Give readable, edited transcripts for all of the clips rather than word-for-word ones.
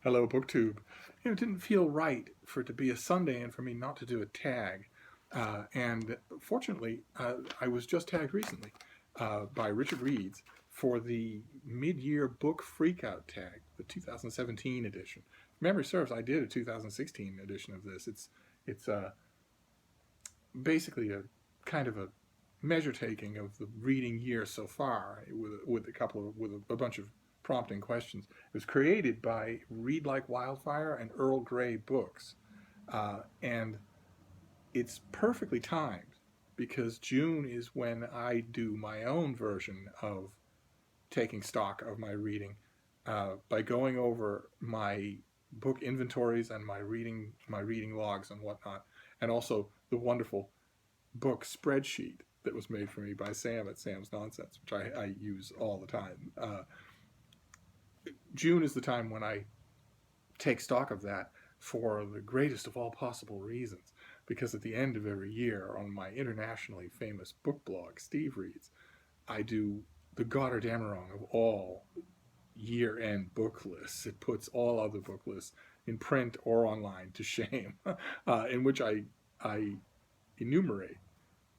Hello, BookTube. It didn't feel right for it to be a Sunday and for me not to do a tag. And fortunately, I was just tagged recently by RichardReads for the mid-year book Freakout tag, the 2017 edition. If memory serves, I did a 2016 edition of this. It's basically a kind of a measure taking of the reading year so far with a bunch of prompting questions. It was created by Read Like Wildfire and Earl Grey Books, and it's perfectly timed because June is when I do my own version of taking stock of my reading by going over my book inventories and my reading logs and whatnot, and also the wonderful book spreadsheet that was made for me by Sam at Sam's Nonsense, which I use all the time. June is the time when I take stock of that for the greatest of all possible reasons, because at the end of every year on my internationally famous book blog, Stevereads, I do the Gotterdammerung of all year-end book lists. It puts all other book lists in print or online to shame, in which I enumerate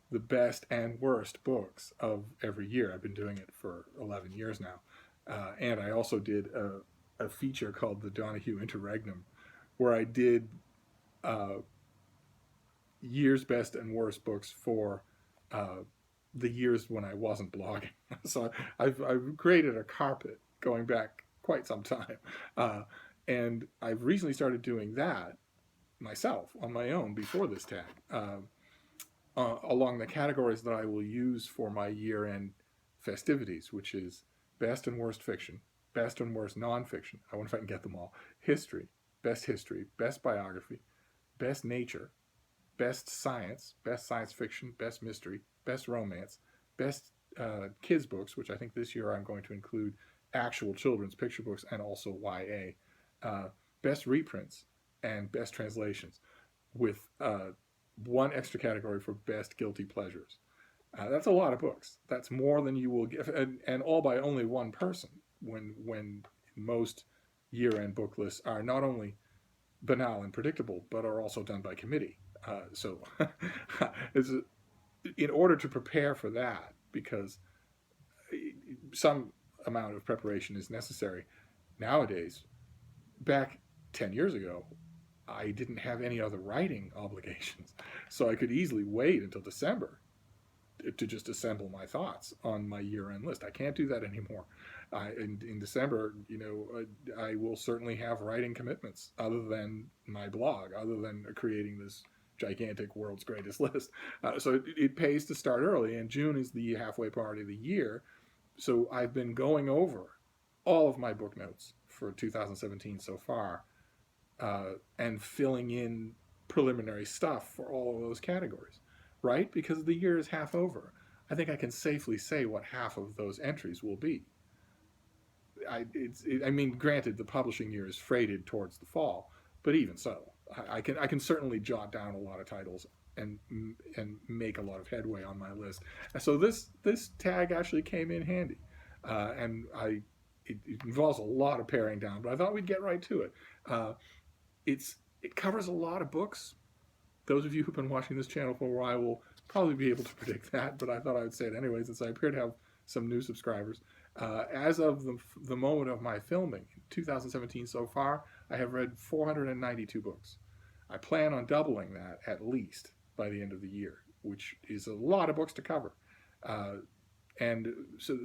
the best and worst books of every year. I've been doing it for 11 years now. And I also did a feature called the Donahue Interregnum, where I did year's best and worst books for the years when I wasn't blogging. So I've created a carpet going back quite some time. And I've recently started doing that myself on my own before this tag, along the categories that I will use for my year-end festivities, which is best and worst fiction, best and worst nonfiction. I wonder if I can get them all. History, best biography, best nature, best science fiction, best mystery, best romance, best kids books, which I think this year I'm going to include actual children's picture books and also YA, best reprints, and best translations, with one extra category for best guilty pleasures. That's a lot of books. That's more than you will get, and all by only one person. When most year-end book lists are not only banal and predictable, but are also done by committee. So, in order to prepare for that, because some amount of preparation is necessary nowadays. Back 10 years ago, I didn't have any other writing obligations, so I could easily wait until December to just assemble my thoughts on my year-end list. I can't do that anymore. In December, I will certainly have writing commitments other than my blog, other than creating this gigantic world's greatest list. So it pays to start early, and June is the halfway part of the year. So I've been going over all of my book notes for 2017 so far, and filling in preliminary stuff for all of those categories, right? Because the year is half over. I think I can safely say what half of those entries will be. I mean, granted, the publishing year is freighted towards the fall, but even so, I can certainly jot down a lot of titles and make a lot of headway on my list. So this tag actually came in handy, and it involves a lot of paring down, but I thought we'd get right to it. It covers a lot of books. Those of you who've been watching this channel for a while will probably be able to predict that, but I thought I would say it anyways, since I appear to have some new subscribers. As of the moment of my filming, 2017 so far, I have read 492 books. I plan on doubling that at least by the end of the year, which is a lot of books to cover. And so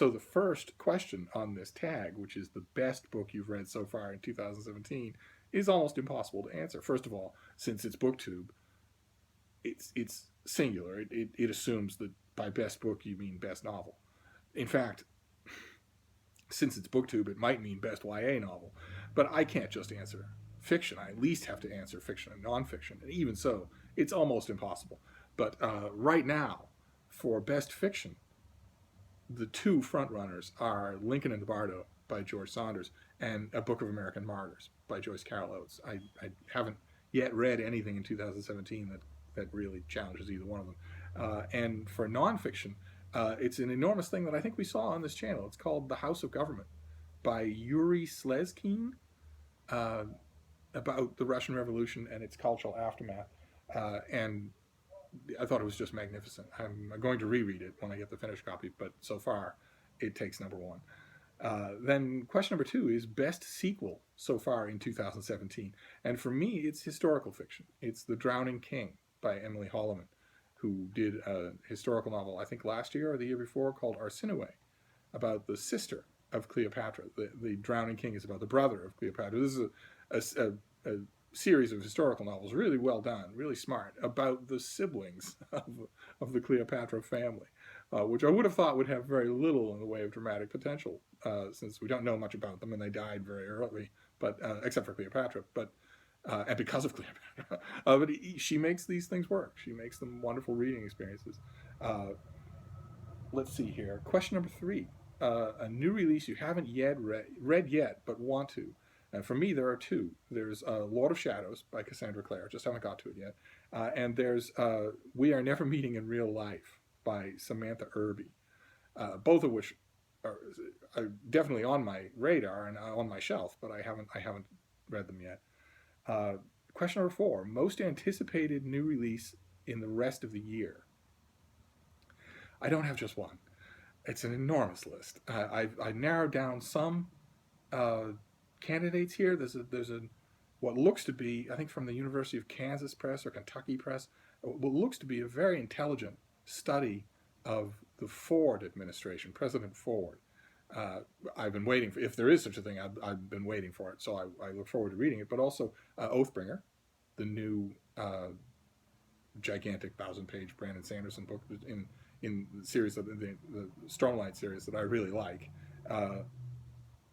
the first question on this tag, which is the best book you've read so far in 2017, is almost impossible to answer. First of all, since it's BookTube, it's singular. It assumes that by best book you mean best novel. In fact, since it's BookTube, it might mean best YA novel. But I can't just answer fiction. I at least have to answer fiction and nonfiction. And even so, it's almost impossible. But right now, for best fiction, the two frontrunners are Lincoln and the Bardo by George Saunders and A Book of American Martyrs by Joyce Carol Oates. I haven't yet read anything in 2017 that really challenges either one of them. And for nonfiction, it's an enormous thing that I think we saw on this channel. It's called The House of Government by Yuri Slezkine. uh, about the Russian Revolution and its cultural aftermath, and I thought it was just magnificent. I'm going to reread it when I get the finished copy, but so far, it takes number one. Then question number two is best sequel so far in 2017, and for me, it's historical fiction. It's The Drowning King by Emily Holleman, who did a historical novel I think last year or the year before called Arsinoe, about the sister of Cleopatra. The Drowning King is about the brother of Cleopatra. This is a series of historical novels, really well done, really smart, about the siblings of the Cleopatra family, which I would have thought would have very little in the way of dramatic potential, since we don't know much about them and they died very early, but except for Cleopatra, but and because of Cleopatra. But she makes these things work. She makes them wonderful reading experiences. Let's see here. Question number three. A new release you haven't yet read yet, but want to. And for me, there are two. There's Lord of Shadows by Cassandra Clare. Just haven't got to it yet. And there's We Are Never Meeting in Real Life by Samantha Irby. Both of which are definitely on my radar and on my shelf, but I haven't read them yet. Question number four. Most anticipated new release in the rest of the year. I don't have just one. It's an enormous list. I narrowed down some candidates here. There's a what looks to be, I think, from the University of Kansas Press or Kentucky Press, what looks to be a very intelligent study of the Ford administration, President Ford. I've been waiting for, if there is such a thing, I've been waiting for it, so I look forward to reading it. But also Oathbringer, the new gigantic 1,000-page Brandon Sanderson book in the series of the Stormlight series that I really like.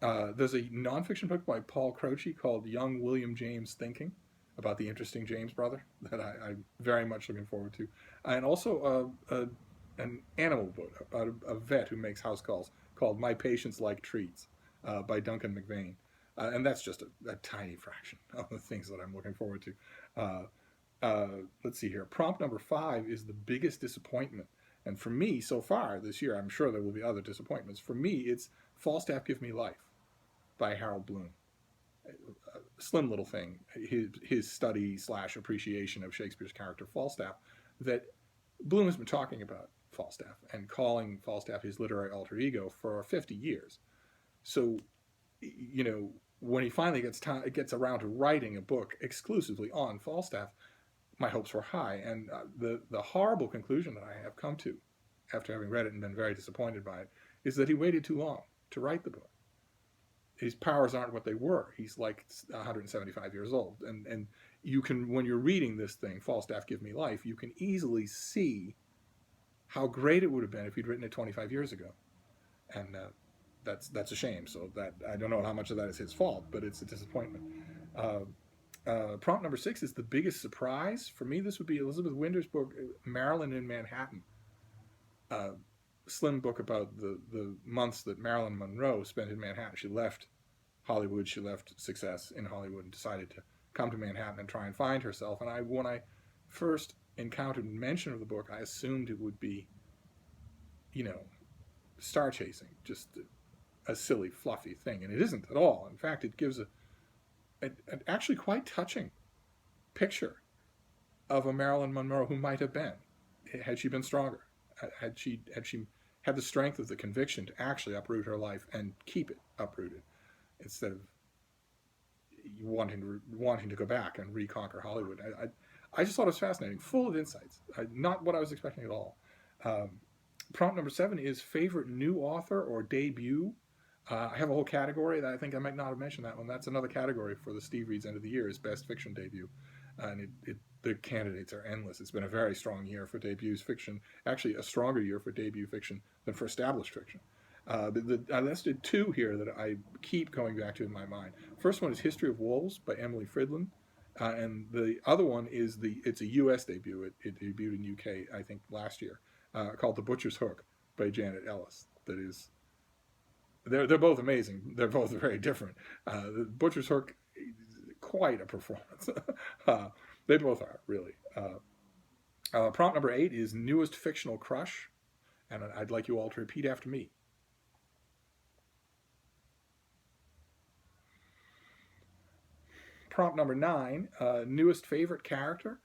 There's a nonfiction book by Paul Croce called Young William James Thinking, about the interesting James brother, that I'm very much looking forward to. And also an animal book about a vet who makes house calls called My Patients Like Treats by Duncan MacVean. And that's just a tiny fraction of the things that I'm looking forward to. Let's see here. Prompt number 5 is the biggest disappointment. And for me, so far this year, I'm sure there will be other disappointments. For me, it's Falstaff, Give Me Life by Harold Bloom. A slim little thing, his study / appreciation of Shakespeare's character Falstaff, that Bloom has been talking about Falstaff and calling Falstaff his literary alter ego for 50 years. So, you know, when he finally gets around to writing a book exclusively on Falstaff, my hopes were high. And the horrible conclusion that I have come to, after having read it and been very disappointed by it, is that he waited too long to write the book. His powers aren't what they were. He's like 175 years old. And you can, when you're reading this thing, Falstaff, Give Me Life, you can easily see how great it would have been if he'd written it 25 years ago. And that's a shame. So that, I don't know how much of that is his fault, but it's a disappointment. Prompt number 6 is the biggest surprise. For me, this would be Elizabeth Winder's book, Marilyn in Manhattan. Slim book about the months that Marilyn Monroe spent in Manhattan. She left Hollywood, she left success in Hollywood and decided to come to Manhattan and try and find herself. And when I first encountered mention of the book, I assumed it would be, you know, star chasing, just a silly, fluffy thing. And it isn't at all. In fact, it gives an actually quite touching picture of a Marilyn Monroe who might have been, had she been stronger, had she had the strength of the conviction to actually uproot her life and keep it uprooted, instead of wanting to go back and reconquer Hollywood. I just thought it was fascinating, full of insights. Not what I was expecting at all. Prompt number 7 is favorite new author or debut. I have a whole category that I think I might not have mentioned that one. That's another category for the Stevereads end of the year, is best fiction debut. And the candidates are endless. It's been a very strong year for debuts fiction, actually a stronger year for debut fiction than for established fiction. I listed 2 here that I keep going back to in my mind. First one is History of Wolves by Emily Fridlund. And the other one is it's a U.S. debut. It debuted in UK, I think, last year, called The Butcher's Hook by Janet Ellis. That is, they're both amazing. They're both very different. The Butcher's Hook, quite a performance. They both are, really. Prompt number 8 is newest fictional crush, and I'd like you all to repeat after me. Prompt number 9, newest favorite character.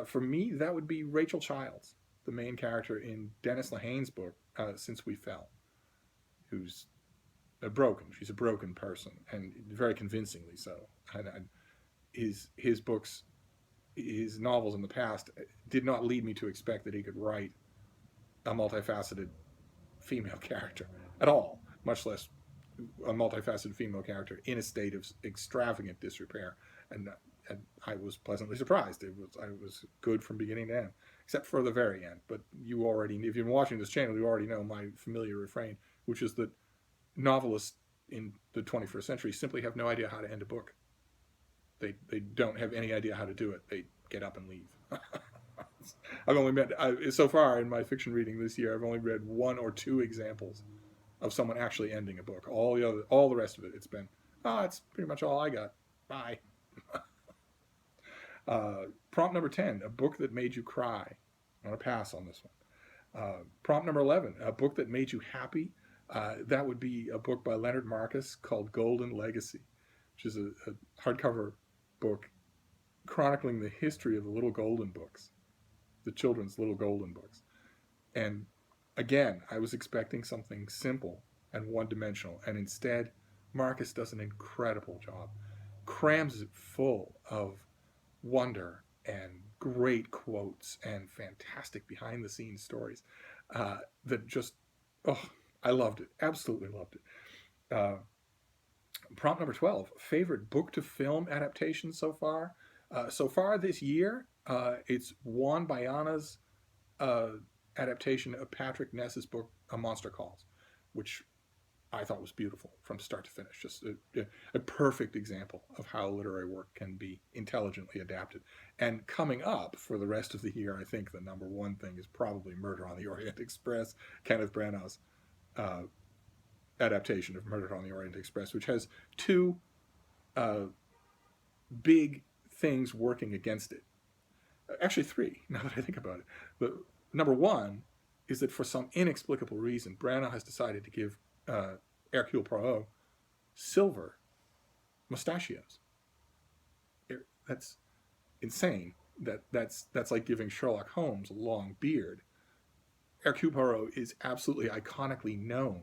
For me, that would be Rachel Childs, the main character in Dennis Lehane's book, Since We Fell, who's she's a broken person, and very convincingly so. And his books, his novels in the past did not lead me to expect that he could write a multifaceted female character at all, much less a multifaceted female character in a state of extravagant disrepair. And I was pleasantly surprised. I was good from beginning to end, except for the very end. But you already, if you've been watching this channel, you already know my familiar refrain, which is that novelists in the 21st century simply have no idea how to end a book. They don't have any idea how to do it. They get up and leave. I've only met, so far in my fiction reading this year, I've only read 1 or 2 examples of someone actually ending a book. All the rest of it, it's been, it's pretty much all I got. Bye. Prompt number 10, a book that made you cry. I'm going to pass on this one. Prompt number 11, a book that made you happy. That would be a book by Leonard Marcus called Golden Legacy, which is a hardcover book chronicling the history of the Little Golden Books, the children's Little Golden Books. And again, I was expecting something simple and one-dimensional, and instead, Marcus does an incredible job. Crams it full of wonder and great quotes and fantastic behind-the-scenes stories that just, I loved it. Absolutely loved it. Prompt number 12, favorite book-to-film adaptation so far? So far this year, it's Juan Bayana's adaptation of Patrick Ness's book, A Monster Calls, which I thought was beautiful from start to finish. Just a perfect example of how literary work can be intelligently adapted. And coming up for the rest of the year, I think the number one thing is probably Murder on the Orient Express, Kenneth Branagh's adaptation of Murder on the Orient Express, which has 2 big things working against it. Actually 3, now that I think about it. The number 1 is that for some inexplicable reason, Branagh has decided to give Hercule Poirot silver mustachios. That's insane. That's like giving Sherlock Holmes a long beard. Hercule Poirot is absolutely iconically known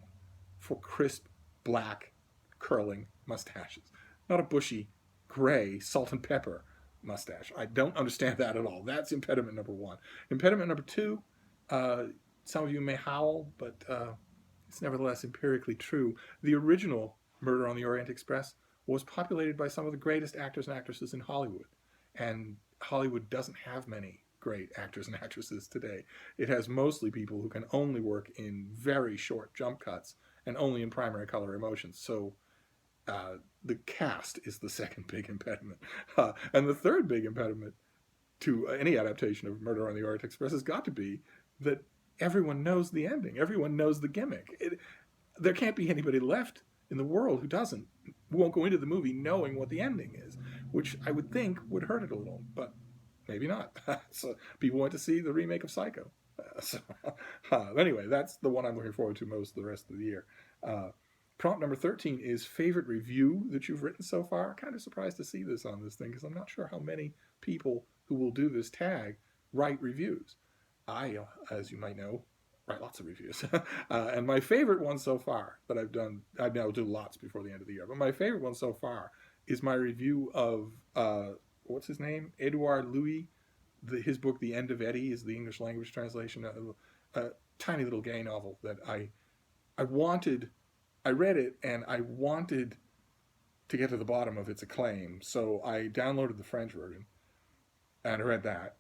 for crisp, black, curling mustaches. Not a bushy, gray, salt and pepper mustache. I don't understand that at all. That's impediment number 1. Impediment number 2, some of you may howl, but it's nevertheless empirically true. The original Murder on the Orient Express was populated by some of the greatest actors and actresses in Hollywood. And Hollywood doesn't have many great actors and actresses today. It has mostly people who can only work in very short jump cuts and only in primary color emotions. So the cast is the second big impediment. And the third big impediment to any adaptation of Murder on the Orient Express has got to be that everyone knows the ending. Everyone knows the gimmick. There can't be anybody left in the world who won't go into the movie knowing what the ending is, which I would think would hurt it a little, but maybe not. So people went to see the remake of Psycho. Anyway, that's the one I'm looking forward to most the rest of the year. Prompt number 13 is favorite review that you've written so far. Kind of surprised to see this on this thing because I'm not sure how many people who will do this tag write reviews. I, as you might know, write lots of reviews. And my favorite one so far that I've done, I now do lots before the end of the year, but my favorite one so far is my review of, what's his name? Edouard Louis. His book, The End of Eddie, is the English language translation. A tiny little gay novel that I read it and I wanted to get to the bottom of its acclaim. So I downloaded the French version and I read that.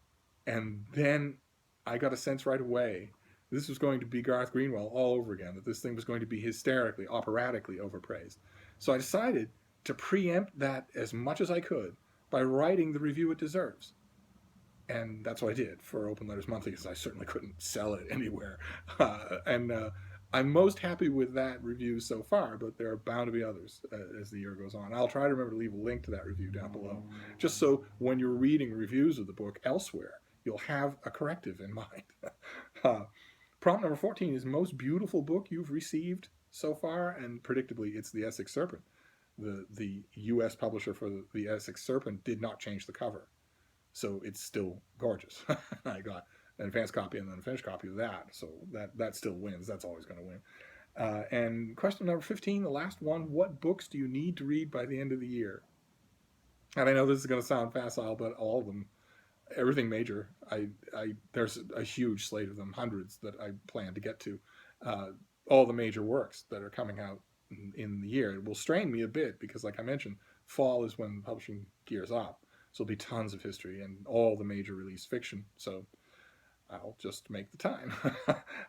And then I got a sense right away this was going to be Garth Greenwell all over again, that this thing was going to be hysterically, operatically overpraised. So I decided to preempt that as much as I could by writing the review it deserves. And that's what I did for Open Letters Monthly, because I certainly couldn't sell it anywhere. I'm most happy with that review so far, but there are bound to be others as the year goes on. I'll try to remember to leave a link to that review down below, just so when you're reading reviews of the book elsewhere, you'll have a corrective in mind. Prompt number 14 is most beautiful book you've received so far, and predictably it's The Essex Serpent. the U.S. publisher for the Essex Serpent did not change the cover, so it's still gorgeous. I got an advanced copy and then a finished copy of that, so that still wins. That's always going to win. And question number 15, the last one: what books do you need to read by the end of the year? And I know this is going to sound facile, but all of them, everything major. There's a huge slate of them, hundreds that I plan to get to. All the major works that are coming out in the year. It will strain me a bit because, like I mentioned, fall is when publishing gears up. So there'll be tons of history and all the major release fiction. So I'll just make the time.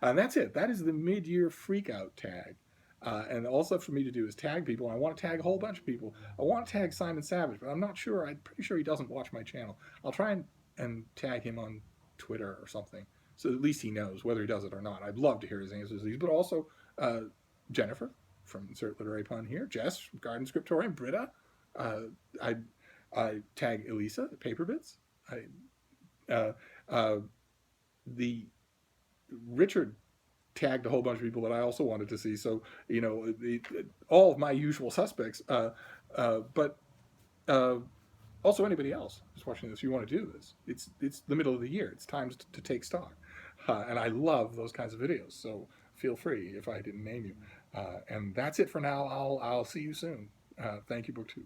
And that's it. That is the mid-year Freakout tag. And all left for me to do is tag people. And I want to tag a whole bunch of people. I want to tag Simon Savage, but I'm not sure. I'm pretty sure he doesn't watch my channel. I'll try and tag him on Twitter or something, so at least he knows whether he does it or not. I'd love to hear his answers to these, but also Jennifer from Insert Literary Pun here, Jess from Garden Scriptorium, Britta. I tag Elisa at Paperbits. The Richard tagged a whole bunch of people that I also wanted to see. So, you know, all of my usual suspects, but also anybody else who's watching this, you want to do this. It's the middle of the year. It's time to take stock. And I love those kinds of videos. So feel free if I didn't name you. And that's it for now. I'll see you soon. Thank you, BookTube.